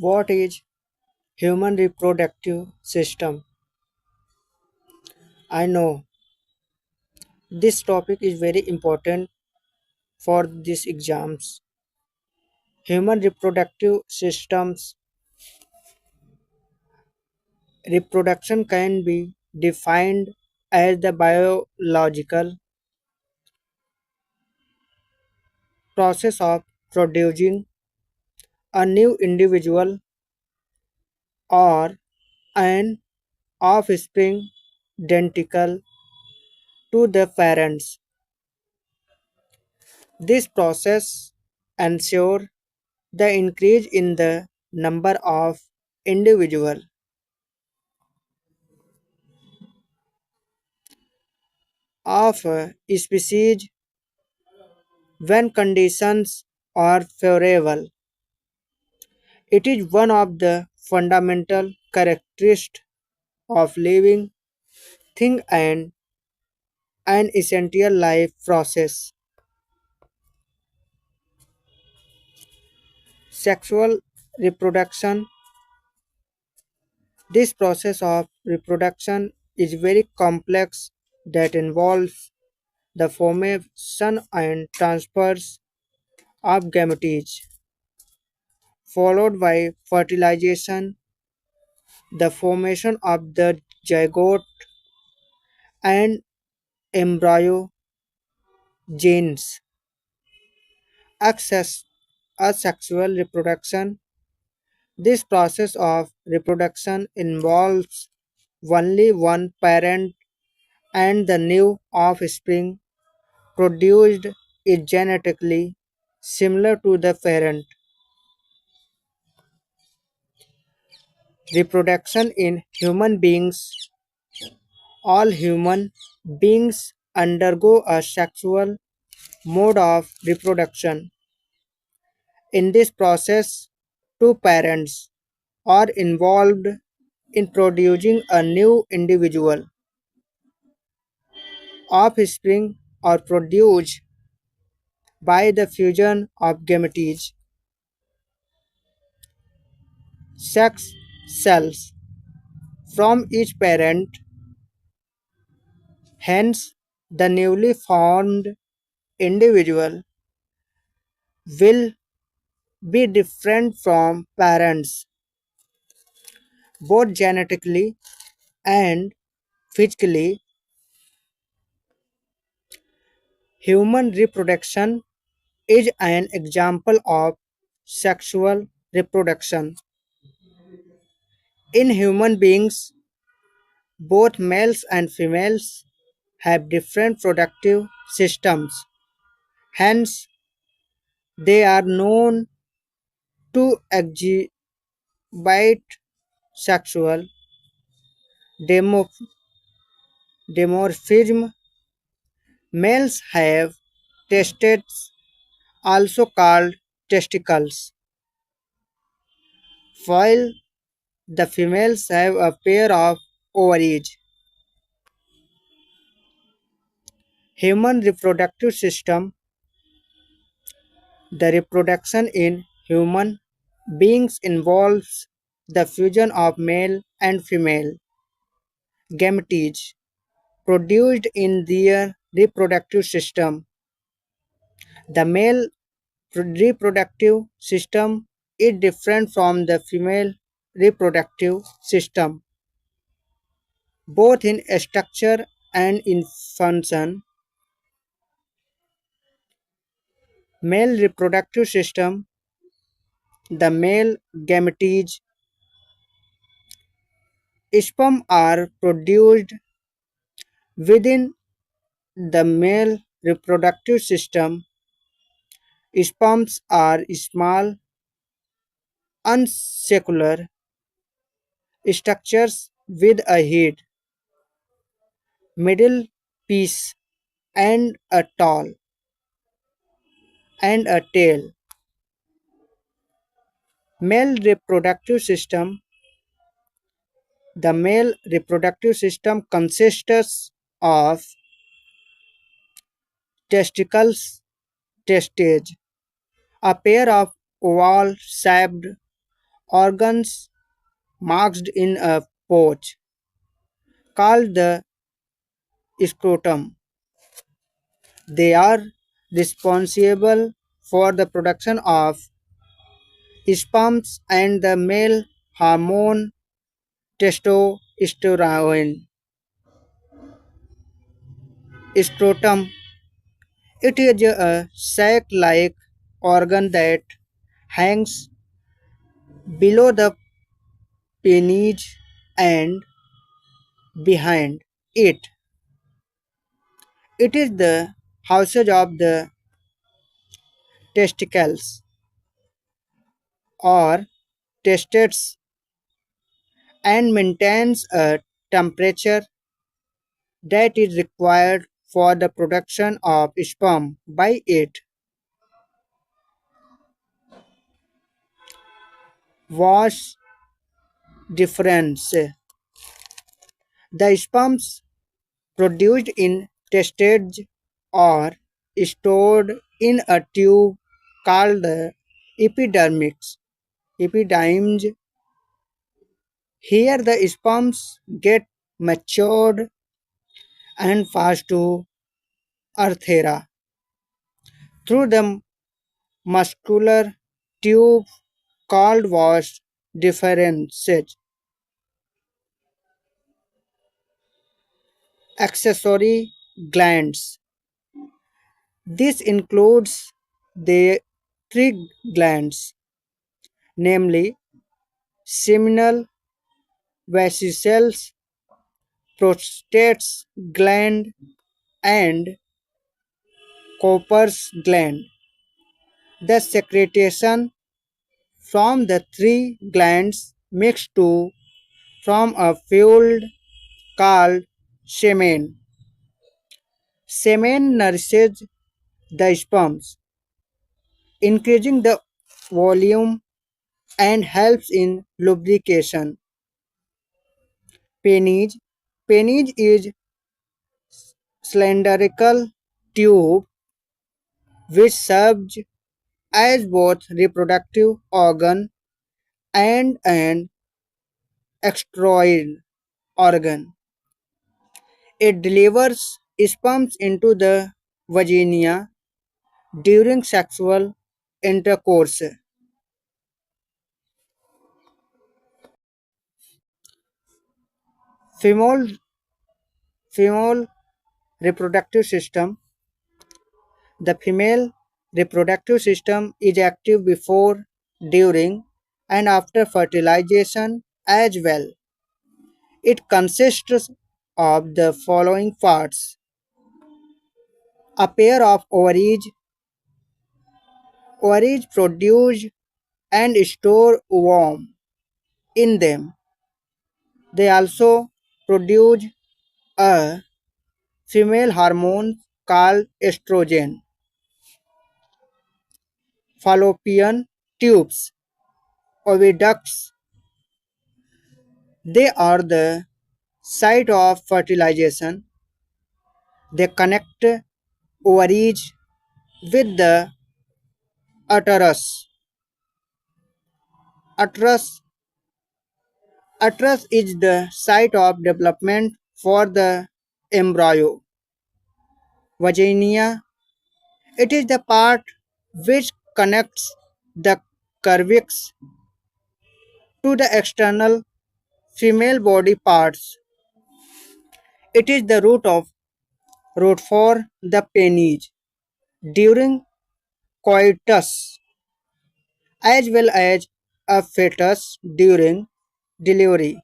What is human reproductive system? I know this topic is very important for these exams. Human reproductive systems reproduction can be defined as the biological process of producing a new individual or an offspring identical to the parents. This process ensures the increase in the number of individual of a species when conditions are favorable. It is one of the fundamental characteristics of living thing and an essential life process. Sexual reproduction. This process of reproduction is very complex that involves the formation and transfers of gametes, followed by fertilization, the formation of the zygote and embryo genes. Access asexual reproduction. This process of reproduction involves only one parent and the new offspring produced is genetically similar to the parent. Reproduction in human beings. All human beings undergo a sexual mode of reproduction. In this process, two parents are involved in producing a new individual. Offspring are produced by the fusion of gametes. Sex cells from each parent. Hence, the newly formed individual will be different from parents, both genetically and physically. Human reproduction is an example of sexual reproduction. In human beings, both males and females have different reproductive systems. Hence, they are known to exhibit sexual dimorphism. Males have testes, also called testicles, while the females have a pair of ovaries. Human reproductive system. The reproduction in human beings involves the fusion of male and female gametes produced in their reproductive system. The male reproductive system is different from the female reproductive system, both in structure and in function. Male reproductive system. The male gametes sperm are produced within the male reproductive system. Sperms are small, unscalar structures with a head, middle piece, and a tail and a tail. Male reproductive system. The male reproductive system consists of testicles, testes, a pair of oval-shaped organs marked in a pouch called the scrotum. They are responsible for the production of sperms and the male hormone testosterone. Scrotum. It is a sac-like organ that hangs below the penis and behind it. It is the housage of the testicles or testes and maintains a temperature that is required for the production of sperm by it. Was difference. The sperms produced in testes are stored in a tube called the epidermis. Epidermis. Here the sperms get matured and passed to Arthera through the muscular tube called vas deferens. Accessory glands. This includes the three glands, namely seminal vesicles, prostate gland, and Cooper's gland. The secretion from the three glands mixed to form a fluid called semen. Semen nourishes the sperms, increasing the volume and helps in lubrication. Penis. Penis is cylindrical tube which serves as both reproductive organ and an extraoid organ. It delivers sperms into the vagina during sexual intercourse. Female, female reproductive system. The female reproductive system is active before, during, and after fertilization as well. It consists of the following parts: a pair of ovaries. Ovaries produce and store ovum in them. They also produce a female hormone called estrogen. Fallopian tubes, oviducts, they are the site of fertilization. They connect ovaries with the uterus. Uterus, uterus is the site of development for the embryo. Vagina, it is the part which connects the cervix to the external female body parts. It is the root for the penis during coitus as well as a fetus during delivery.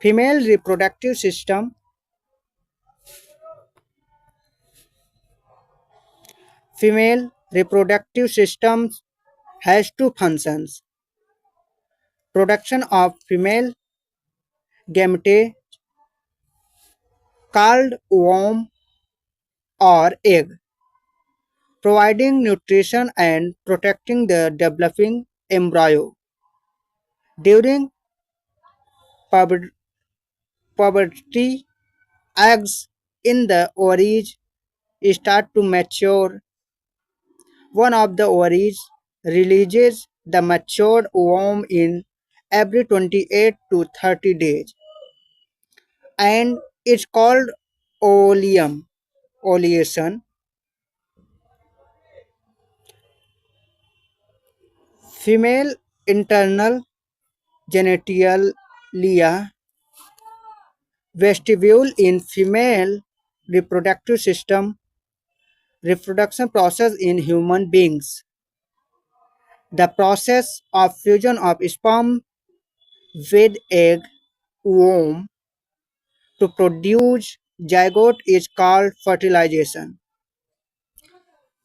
Female reproductive system. Female reproductive systems has two functions: production of female gamete called ovum or egg, providing nutrition and protecting the developing embryo. During puber- puberty, eggs in the ovaries start to mature. One of the ovaries releases the matured worm in every 28 to 30 days, and it's called oleum. Oleation. Female internal genitalia vestibule in female reproductive system reproduction process in human beings. The process of fusion of sperm with egg womb to produce zygote is called fertilization.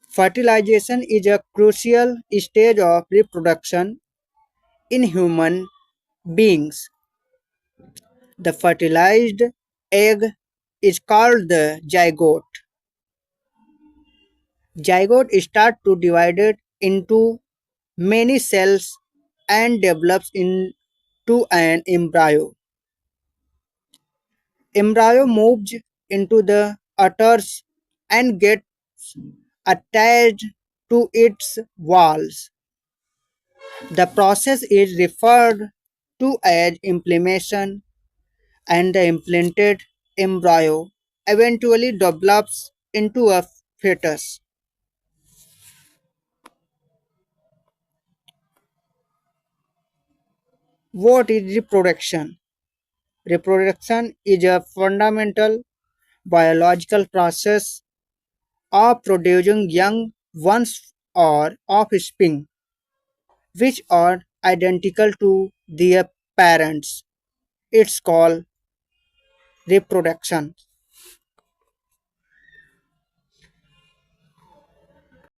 Fertilization is a crucial stage of reproduction in human beings. The fertilized egg is called the zygote. Zygote starts to divide it into many cells and develops into an embryo. Embryo moves into the uterus and gets attached to its walls. The process is referred to as implantation, and the implanted embryo eventually develops into a fetus. What is reproduction? Reproduction is a fundamental biological process of producing young ones or offspring which are identical to their parents. It's called reproduction.